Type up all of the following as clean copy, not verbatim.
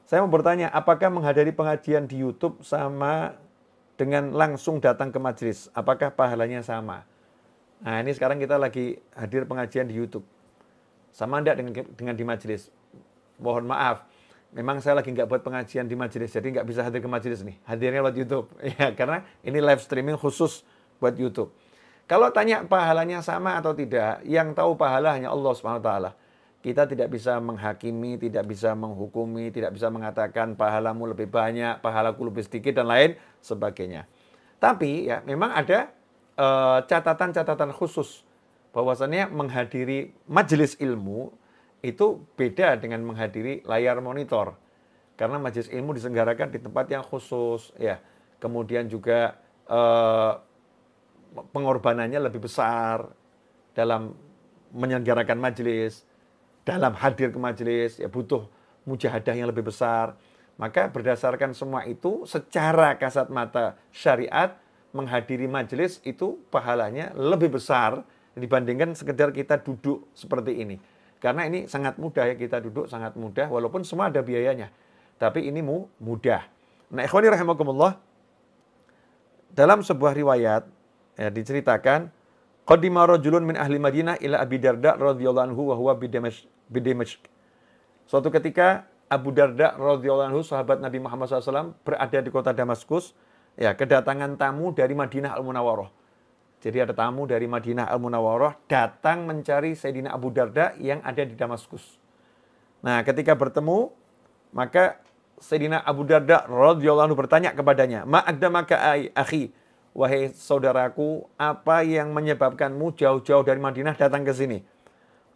Saya mau bertanya, apakah menghadiri pengajian di YouTube sama dengan langsung datang ke majelis? Apakah pahalanya sama? Nah, ini sekarang kita lagi hadir pengajian di YouTube. Sama enggak dengan di majelis? Mohon maaf, memang saya lagi nggak buat pengajian di majelis, jadi nggak bisa hadir ke majelis nih. Hadirnya lewat YouTube. Ya, karena ini live streaming khusus buat YouTube. Kalau tanya pahalanya sama atau tidak, yang tahu pahala hanya Allah Subhanahu wa taala. Kita tidak bisa menghakimi, tidak bisa menghukumi, tidak bisa mengatakan pahalamu lebih banyak, pahalaku lebih sedikit dan lain sebagainya. Tapi ya memang ada catatan-catatan khusus bahwasannya menghadiri majelis ilmu itu beda dengan menghadiri layar monitor. Karena majelis ilmu diselenggarakan di tempat yang khusus, ya. Kemudian juga pengorbanannya lebih besar dalam menyelenggarakan majelis, dalam hadir ke majelis, ya butuh mujahadah yang lebih besar. Maka berdasarkan semua itu, secara kasat mata syariat, menghadiri majelis itu pahalanya lebih besar dibandingkan sekedar kita duduk seperti ini. Karena ini sangat mudah ya, kita duduk sangat mudah, walaupun semua ada biayanya. Tapi ini mudah. Nah, ikhwani rahimakumullah, dalam sebuah riwayat ya, diceritakan, qadima rajulun min ahli Madinah ila Abi Darda radhiyallahu anhu wa huwa bidamashq. Suatu ketika Abu Darda radhiyallahu anhu, sahabat Nabi Muhammad SAW, berada di kota Damaskus, ya, kedatangan tamu dari Madinah Al-Munawwarah. Jadi ada tamu dari Madinah Al-Munawwarah datang mencari Sayyidina Abu Darda yang ada di Damaskus. Nah, ketika bertemu, maka Sayyidina Abu Darda radhiyallahu anhu bertanya kepadanya, "Ma aqdamaka akhi?" Wahai saudaraku, apa yang menyebabkanmu jauh-jauh dari Madinah datang ke sini?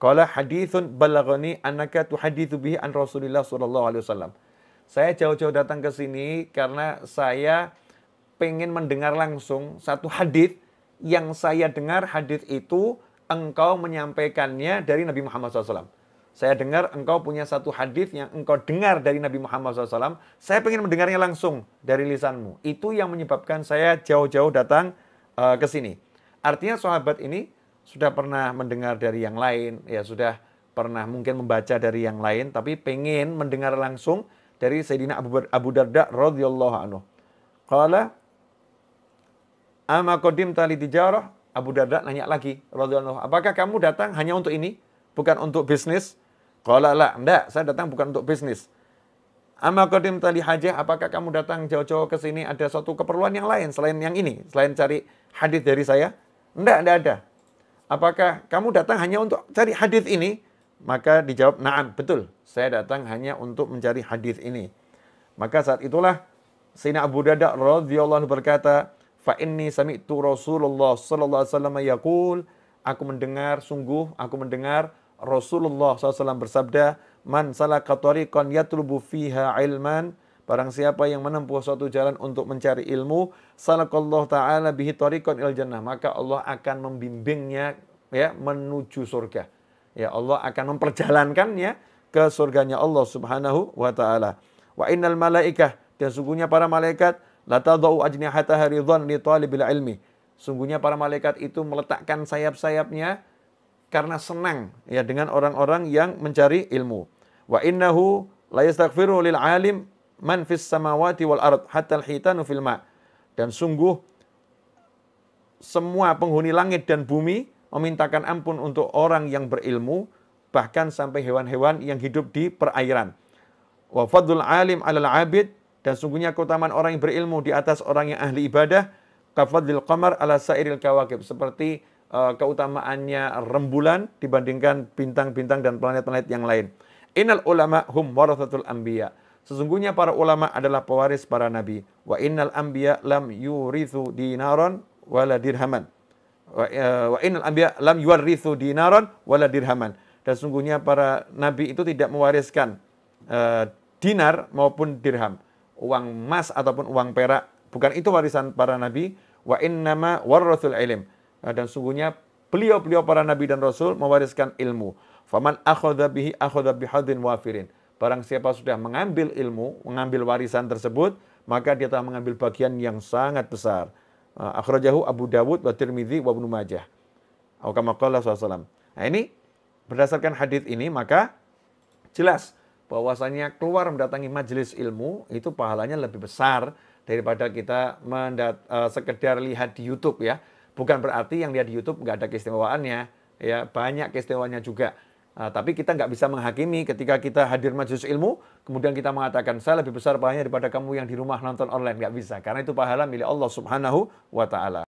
Qala hadithun balaghani annaka tuhaditsu bihi an Rasulillah sallallahu alaihi wasallam. Saya jauh-jauh datang ke sini karena saya pengen mendengar langsung satu hadis yang saya dengar, hadis itu engkau menyampaikannya dari Nabi Muhammad SAW. Saya dengar engkau punya satu hadis yang engkau dengar dari Nabi Muhammad SAW. Saya pengen mendengarnya langsung dari lisanmu. Itu yang menyebabkan saya jauh-jauh datang ke sini. Artinya sahabat ini sudah pernah mendengar dari yang lain, ya sudah pernah mungkin membaca dari yang lain, tapi pengen mendengar langsung dari Sayyidina Abu Darda radhiyallahu anhu. Qala ama qadimta li tijarah? Abu Darda nanya lagi radhiyallahu anhu, apakah kamu datang hanya untuk ini, bukan untuk bisnis? Qala la, enggak, saya datang bukan untuk bisnis. Ama qadimta li hajah? Apakah kamu datang jauh-jauh ke sini ada suatu keperluan yang lain selain yang ini, selain cari hadis dari saya? Enggak ada. Apakah kamu datang hanya untuk cari hadis ini? Maka dijawab, na'am, betul. Saya datang hanya untuk mencari hadis ini. Maka saat itulah Sayyidina Abu Darda radhiyallahu anhu berkata, fa inni sami'tu Rasulullah sallallahu alaihi wasallam yaqul, aku mendengar Rasulullah SAW bersabda, man salaka tariqan yatlubu fiha ilman, barang siapa yang menempuh suatu jalan untuk mencari ilmu, salakallahu ta'ala bihi tariqan ilal jannah, maka Allah akan membimbingnya ya menuju surga. Ya, Allah akan memperjalankannya ke surganya Allah Subhanahu wa taala. Wa innal malaikah, dan sungguhnya para malaikat, la tadau ajnihataha ridwan li talibil ilmi. Sungguhnya para malaikat itu meletakkan sayap-sayapnya karena senang ya dengan orang-orang yang mencari ilmu. Wa innahu la yastaghfiru lil alim man fis samawati wal ard hatta al-hitanu fil ma. Dan sungguh semua penghuni langit dan bumi memintakan ampun untuk orang yang berilmu, bahkan sampai hewan-hewan yang hidup di perairan. Wa fadlul alim 'alal 'abid, dan sungguhnya keutamaan orang yang berilmu di atas orang yang ahli ibadah, ka fadlil qamar 'ala sairil kawakib, seperti keutamaannya rembulan dibandingkan bintang-bintang dan planet-planet yang lain. Innal ulama hum warathatul anbiya. Sesungguhnya para ulama adalah pewaris para nabi. Wa innal anbiya lam yurithu dinaran wala dirhaman. Wa innal anbiya lam yuwarithu dinaran wala dirhaman. Dan sesungguhnya para nabi itu tidak mewariskan dinar maupun dirham, uang emas ataupun uang perak. Bukan itu warisan para nabi. Wa innama warathul ilm. Dan sungguhnya beliau-beliau para nabi dan rasul mewariskan ilmu. Faman akhadha bihi akhadha bihadzin wafirin. Barang siapa sudah mengambil ilmu, mengambil warisan tersebut, maka dia telah mengambil bagian yang sangat besar. Akhrajahu Abu Dawud wa Tirmidzi wa Ibnu Majah. Atau kama qala sallallahu alaihi wasallam. Nah, ini berdasarkan hadis ini maka jelas bahwasanya keluar mendatangi majelis ilmu itu pahalanya lebih besar daripada kita sekedar lihat di YouTube ya. Bukan berarti yang lihat di YouTube nggak ada keistimewaannya, ya banyak keistimewaannya juga. Tapi kita nggak bisa menghakimi ketika kita hadir majelis ilmu, kemudian kita mengatakan saya lebih besar pahalanya daripada kamu yang di rumah nonton online, nggak bisa. Karena itu pahala milik Allah Subhanahu wa Ta'ala.